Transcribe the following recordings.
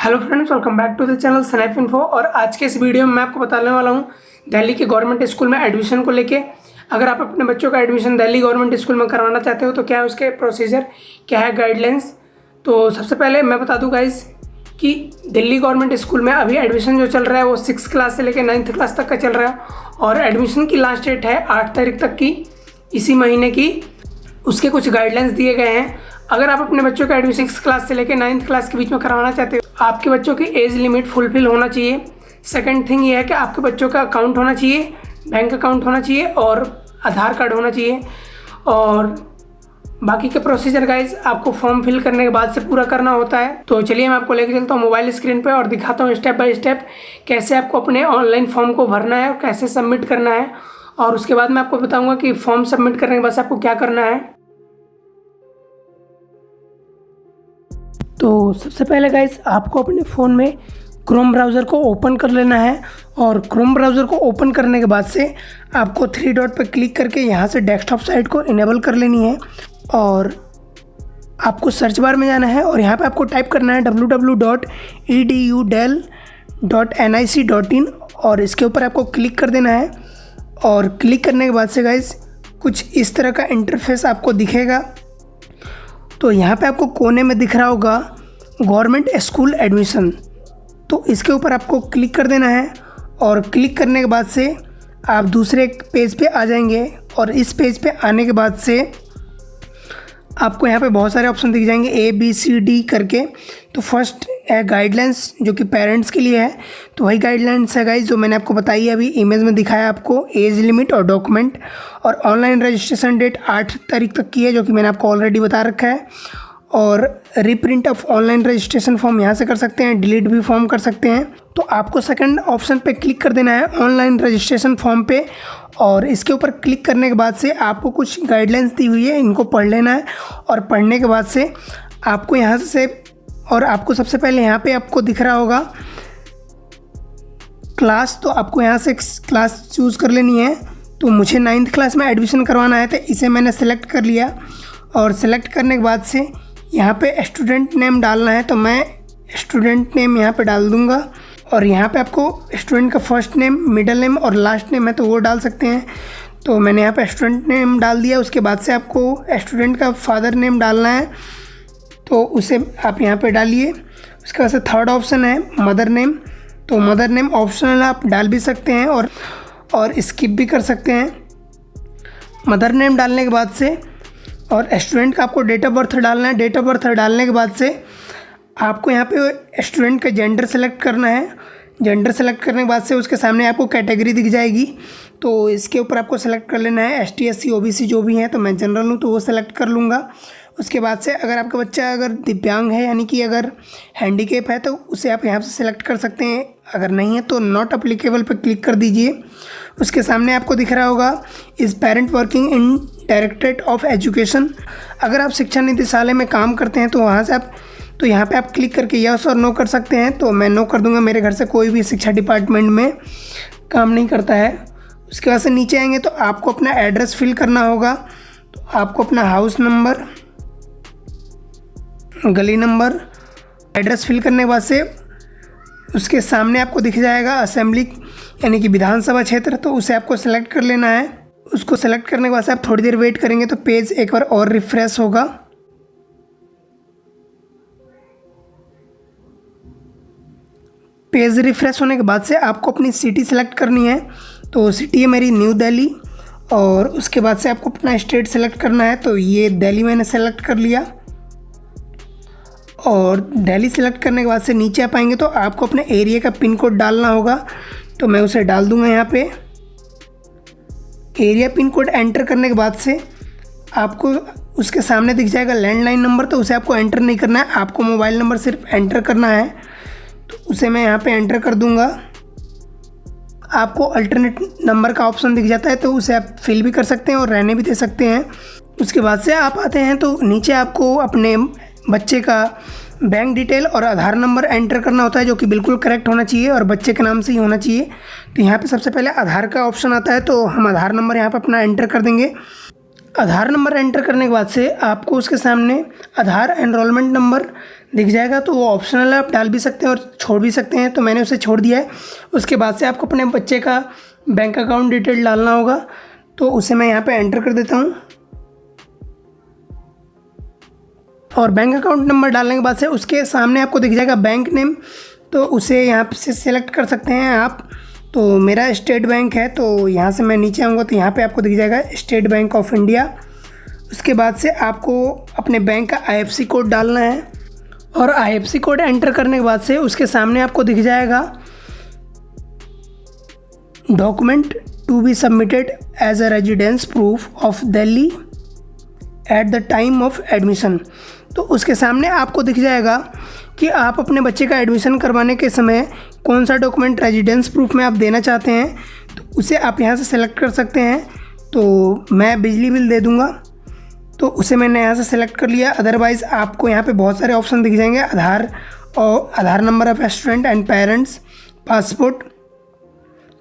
Hello friends, welcome back to the channel snap info. और आज के इस वीडियो में मैं आपको बताने वाला हूं दिल्ली के गवर्नमेंट स्कूल में एडमिशन को लेके। अगर आप अपने बच्चों का एडमिशन दिल्ली गवर्नमेंट स्कूल में करवाना चाहते हो तो क्या है उसके प्रोसीजर, क्या है गाइडलाइंस। तो सबसे पहले मैं बता दूं गाइस कि दिल्ली गवर्नमेंट स्कूल में अभी एडमिशन जो चल रहा है वो 6 क्लास से लेकर 9th क्लास तक का चल रहा है। और एडमिशन की लास्ट डेट है 8 तारीख तक की, इसी महीने की। उसके कुछ गाइडलाइंस दिए गए हैं। अगर आप अपने बच्चों का एडमिशन 6 क्लास से लेकर 9th क्लास के बीच में करवाना चाहते हो, आपके बच्चों की एज लिमिट फुलफिल होना चाहिए। सेकंड थिंग ये है कि आपके बच्चों का अकाउंट होना चाहिए, बैंक अकाउंट होना चाहिए और आधार कार्ड होना चाहिए। और बाकी के प्रोसीजर गाइज आपको फॉर्म फिल करने के बाद से पूरा करना होता है। तो चलिए मैं आपको लेके चलता हूँ मोबाइल स्क्रीन पे और दिखाता हूँ स्टेप बाय स्टेप कैसे आपको अपने ऑनलाइन फॉर्म को भरना है और कैसे सबमिट करना है। और उसके बाद मैं आपको बताऊँगा कि फॉर्म सबमिट करने के बाद आपको क्या करना है। तो सबसे पहले गाइस आपको अपने फ़ोन में क्रोम ब्राउज़र को ओपन कर लेना है। और क्रोम ब्राउज़र को ओपन करने के बाद से आपको 3 डॉट पर क्लिक करके यहाँ से डेस्कटॉप साइट को इनेबल कर लेनी है। और आपको सर्च बार में जाना है और यहाँ पे आपको टाइप करना है www.edudel.nic.in और इसके ऊपर आपको क्लिक कर देना है। और क्लिक करने के बाद से गाइस कुछ इस तरह का इंटरफेस आपको दिखेगा। तो यहाँ पे आपको कोने में दिख रहा होगा गवर्नमेंट स्कूल एडमिशन, तो इसके ऊपर आपको क्लिक कर देना है। और क्लिक करने के बाद से आप दूसरे पेज पे आ जाएंगे। और इस पेज पे आने के बाद से आपको यहाँ पे बहुत सारे ऑप्शन दिख जाएंगे ABCD करके। तो फर्स्ट है गाइडलाइंस जो कि पेरेंट्स के लिए है। तो वही गाइडलाइंस है गाइज जो मैंने आपको बताई है, अभी इमेज में दिखाया आपको। एज लिमिट और डॉक्यूमेंट और ऑनलाइन रजिस्ट्रेशन डेट 8 तारीख तक की है जो कि मैंने आपको ऑलरेडी बता रखा है। और reprint of online registration form यहाँ से कर सकते हैं, डिलीट भी फॉर्म कर सकते हैं। तो आपको सेकंड ऑप्शन पे क्लिक कर देना है ऑनलाइन रजिस्ट्रेशन फॉर्म पे। और इसके ऊपर क्लिक करने के बाद से आपको कुछ गाइडलाइंस दी हुई है, इनको पढ़ लेना है। और पढ़ने के बाद से आपको यहाँ से और आपको सबसे पहले यहाँ पे आपको दिख रहा होगा क्लास, तो आपको यहाँ से क्लास चूज़ कर लेनी है। तो मुझे 9th क्लास में एडमिशन करवाना है तो इसे मैंने सेलेक्ट कर लिया। और सेलेक्ट करने के बाद से यहाँ पे स्टूडेंट नेम डालना है, तो मैं स्टूडेंट नेम यहाँ पे डाल दूँगा। और यहाँ पे आपको स्टूडेंट का फर्स्ट नेम, मिडिल नेम और लास्ट नेम है तो वो डाल सकते हैं। तो मैंने यहाँ पे स्टूडेंट नेम डाल दिया। उसके बाद से आपको स्टूडेंट का फादर नेम डालना है, तो उसे आप यहाँ पे डालिए। उसके बाद से थर्ड ऑप्शन है मदर नेम। तो मदर नेम ऑप्शनल आप डाल भी सकते हैं और स्किप भी कर सकते हैं। मदर नेम डालने के बाद से और स्टूडेंट का आपको डेट ऑफ बर्थ डालना है। डेट ऑफ बर्थ डालने के बाद से आपको यहाँ पे स्टूडेंट का जेंडर सेलेक्ट करना है। जेंडर सेलेक्ट करने के बाद से उसके सामने आपको कैटेगरी दिख जाएगी, तो इसके ऊपर आपको सेलेक्ट कर लेना है ST SC OBC जो भी हैं। तो मैं जनरल हूँ तो वो सेलेक्ट कर लूँगा। उसके बाद से अगर आपका बच्चा अगर दिव्यांग है यानी कि अगर हैंडीकेप है तो उसे आप यहाँ से सेलेक्ट कर सकते हैं। अगर नहीं है तो नॉट अप्लीकेबल पर क्लिक कर दीजिए। उसके सामने आपको दिख रहा होगा is parent working in directorate of education. अगर आप शिक्षा निदेशालय में काम करते हैं तो वहाँ से आप तो यहाँ पे आप क्लिक करके यस और नो कर सकते हैं। तो मैं नो कर दूँगा, मेरे घर से कोई भी शिक्षा डिपार्टमेंट में काम नहीं करता है। उसके बाद से नीचे आएंगे तो आपको अपना एड्रेस फिल करना होगा। तो आपको अपना हाउस नंबर, गली नंबर, एड्रेस फिल करने के बाद से उसके सामने आपको दिख जाएगा असेंबली यानी कि विधानसभा क्षेत्र, तो उसे आपको सेलेक्ट कर लेना है। उसको सेलेक्ट करने के बाद से आप थोड़ी देर वेट करेंगे तो पेज एक बार और रिफ्रेश होगा। पेज रिफ्रेश होने के बाद से आपको अपनी सिटी सेलेक्ट करनी है। तो सिटी है मेरी न्यू दिल्ली। और उसके बाद से आपको अपना स्टेट सेलेक्ट करना है, तो ये दिल्ली मैंने सेलेक्ट कर लिया। और दिल्ली सेलेक्ट करने के बाद से नीचे आ पाएंगे तो आपको अपने एरिया का पिन कोड डालना होगा, तो मैं उसे डाल दूंगा यहाँ पे। एरिया पिन कोड एंटर करने के बाद से आपको उसके सामने दिख जाएगा लैंडलाइन नंबर, तो उसे आपको एंटर नहीं करना है, आपको मोबाइल नंबर सिर्फ एंटर करना है। तो उसे मैं यहाँ पे एंटर कर दूँगा। आपको अल्टरनेट नंबर का ऑप्शन दिख जाता है तो उसे आप फिल भी कर सकते हैं और रहने भी दे सकते हैं। उसके बाद से आप आते हैं तो नीचे आपको अपने बच्चे का बैंक डिटेल और आधार नंबर एंटर करना होता है जो कि बिल्कुल करेक्ट होना चाहिए और बच्चे के नाम से ही होना चाहिए। तो यहाँ पे सबसे पहले आधार का ऑप्शन आता है, तो हम आधार नंबर यहाँ पे अपना एंटर कर देंगे। आधार नंबर एंटर करने के बाद से आपको उसके सामने आधार एनरोलमेंट नंबर दिख जाएगा, तो वो ऑप्शनल है, आप डाल भी सकते हैं और छोड़ भी सकते हैं। तो मैंने उसे छोड़ दिया है। उसके बाद से आपको अपने बच्चे का बैंक अकाउंट डिटेल डालना होगा, तो उसे मैं यहाँ पे एंटर कर देता हूँ। और बैंक अकाउंट नंबर डालने के बाद से उसके सामने आपको दिख जाएगा बैंक नेम, तो उसे यहाँ से सिलेक्ट कर सकते हैं आप। तो मेरा स्टेट बैंक है, तो यहाँ से मैं नीचे आऊँगा तो यहाँ पे आपको दिख जाएगा स्टेट बैंक ऑफ इंडिया। उसके बाद से आपको अपने बैंक का IFSC कोड डालना है, और IFSC कोड एंटर करने के बाद से उसके सामने आपको दिख जाएगा document to be submitted as a residence proof of Delhi at the time of admission. तो उसके सामने आपको दिख जाएगा कि आप अपने बच्चे का एडमिशन करवाने के समय कौन सा डॉक्यूमेंट रेजिडेंस प्रूफ में आप देना चाहते हैं, तो उसे आप यहाँ से सेलेक्ट कर सकते हैं। तो मैं बिजली बिल दे दूँगा, तो उसे मैंने यहाँ से सेलेक्ट कर लिया। अदरवाइज़ आपको यहाँ पे बहुत सारे ऑप्शन दिख जाएंगे, आधार और Aadhaar number of student and parents, passport.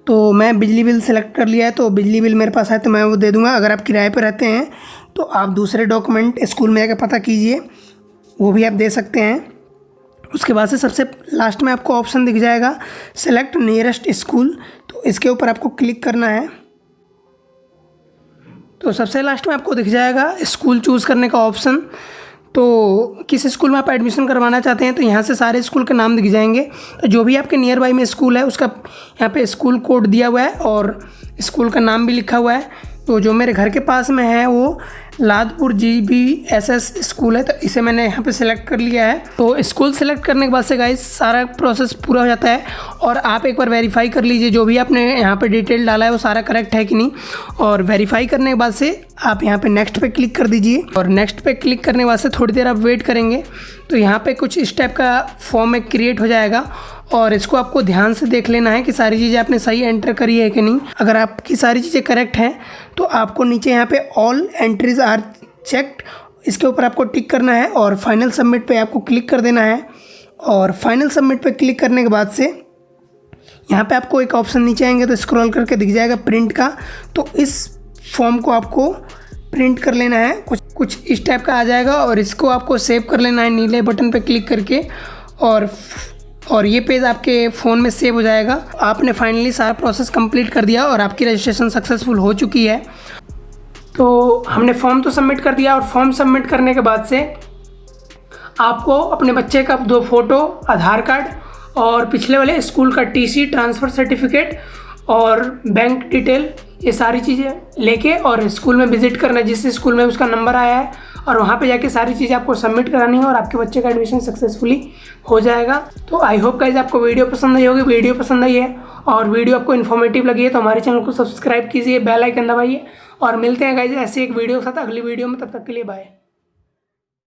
तो मैं बिजली बिल सेलेक्ट कर लिया है, तो बिजली बिल मेरे पास है तो मैं वो दे दूँगा। अगर आप किराए पर रहते हैं तो आप दूसरे डॉक्यूमेंट स्कूल में जाकर पता कीजिए, वो भी आप दे सकते हैं। उसके बाद से सबसे लास्ट में आपको ऑप्शन दिख जाएगा सेलेक्ट नियरेस्ट स्कूल, तो इसके ऊपर आपको क्लिक करना है। तो सबसे लास्ट में आपको दिख जाएगा स्कूल चूज़ करने का ऑप्शन। तो किस स्कूल में आप एडमिशन करवाना चाहते हैं, तो यहाँ से सारे स्कूल के नाम दिख जाएंगे। तो जो भी आपके नियर बाई में स्कूल है उसका यहाँ पे स्कूल कोड दिया हुआ है और स्कूल का नाम भी लिखा हुआ है। तो जो मेरे घर के पास में है वो लादपुर GBSS स्कूल है, तो इसे मैंने यहाँ पे सेलेक्ट कर लिया है। तो स्कूल सेलेक्ट करने के बाद से गाइस सारा प्रोसेस पूरा हो जाता है, और आप एक बार वेरीफाई कर लीजिए जो भी आपने यहाँ पे डिटेल डाला है वो सारा करेक्ट है कि नहीं। और वेरीफाई करने के बाद से आप यहाँ पे नेक्स्ट पे क्लिक कर दीजिए, और नेक्स्ट पे क्लिक करने के बाद से थोड़ी देर आप वेट करेंगे तो यहाँ पे कुछ इस टाइप का फॉर्म एक क्रिएट हो जाएगा, और इसको आपको ध्यान से देख लेना है कि सारी चीज़ें आपने सही एंटर करी है कि नहीं। अगर आपकी सारी चीज़ें करेक्ट हैं तो आपको नीचे यहाँ पे ऑल एंट्रीज आर चेक्ड, इसके ऊपर आपको टिक करना है और फाइनल सबमिट पे आपको क्लिक कर देना है। और फाइनल सबमिट पे क्लिक करने के बाद से यहाँ पे आपको एक ऑप्शन नीचे आएंगे तो स्क्रॉल करके दिख जाएगा प्रिंट का, तो इस फॉर्म को आपको प्रिंट कर लेना है। कुछ इस टाइप का आ जाएगा, और इसको आपको सेव कर लेना है नीले बटन पे क्लिक करके, और ये पेज आपके फ़ोन में सेव हो जाएगा। आपने फाइनली सारा प्रोसेस कंप्लीट कर दिया और आपकी रजिस्ट्रेशन सक्सेसफुल हो चुकी है। तो हमने फॉर्म तो सबमिट कर दिया, और फॉर्म सबमिट करने के बाद से आपको अपने बच्चे का 2 फोटो, आधार कार्ड और पिछले वाले स्कूल का TC, ट्रांसफ़र सर्टिफिकेट और बैंक डिटेल, ये सारी चीज़ें लेके और स्कूल में विज़िट करना है जिस स्कूल में उसका नंबर आया है, और वहाँ पे जाके सारी चीज़ें आपको सबमिट करानी है और आपके बच्चे का एडमिशन सक्सेसफुली हो जाएगा। तो आई होप गाइज आपको वीडियो पसंद आई होगी। वीडियो पसंद आई है और वीडियो आपको इन्फॉर्मेटिव लगी है तो हमारे चैनल को सब्सक्राइब कीजिए, बेल आइकन दबाइए, और मिलते हैं गाइज ऐसे एक वीडियो के साथ अगली वीडियो में। तब तक के लिए बाय।